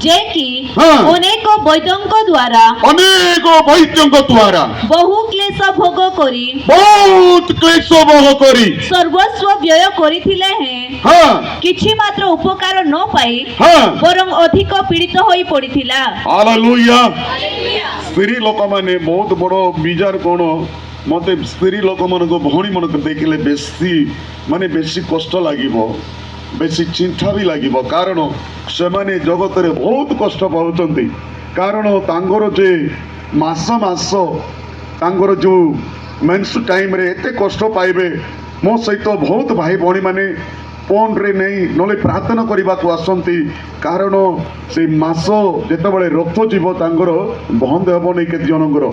जे कि हाँ। अनेक वैद्यଙ୍କ द्वारा बहु क्लेश भोग करी बहुत क्लेश भोग करी सर्वस्व व्यय करिथिले हैं हाँ किछि मात्र उपकार न पाई हाँ बरं अधिक पीड़ित होई पड़िथिला। हालेलुया। स्त्री लोक माने बहुत बड़ विजार कोण मते स्त्री लोक मान भौणी मन देखिले बेसी माने बेसी कष्ट लागिबो बेसी चिंता भी लागिबो कारण से माने जगत रे बहुत कष्ट पाउचंती कारण तांगर जे मास मास तांगर जो मेंस टाइम रे एते कष्ट पाइबे मो सहित बहुत भाई भौणी माने फोन रे नहीं नले प्रार्थना करने को आसती कारण से मास जिते रक्त जीव तांगर बंद हे नहीं केते जनकर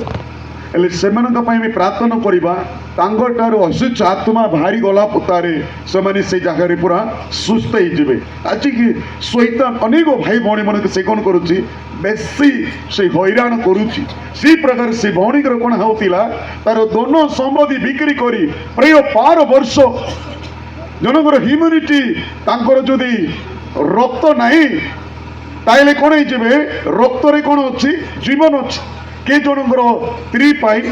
हेले सेमानका पई भी प्रार्थना करवा तांगर अशुच आत्मा बाहरी गला पुतारे से माने से जगह पूरा सुस्थ हो जिवे। आज की शैतान अनेक भाई भौणी मन से कौन करुच्ची बेसी से हैरान करुच्ची सी प्रकार से भौणी कौन होता तार दोनों संपत्ति बिक्री करी प्राय 12 वर्ष जनकर ह्यूमिनिटी तांकर जदि रक्त नहीं ताइले कौन हो रक्त रे कौन अच्छी जीवन अच्छी के जनकर 3 पॉइंट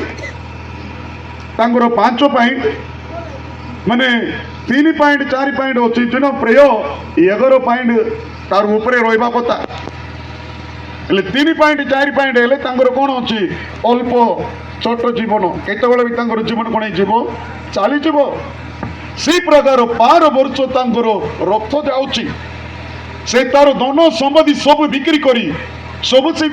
तांकर 5 पॉइंट माने 3 पॉइंट 4 पॉइंट अच्छी जन प्रेय 11 पॉइंट तार ऊपर रहा कथा 3 पॉइंट 4 पॉइंट हेले तांकर कौन अच्छी अल्प छोट जीवन केतबेले भी तांकर जीवन कौन हो चली जीव से प्रकार 12 वर्ष तांकर रक्त जाऊँगी से तार धन संपत्ति सब बिक्री करी सब से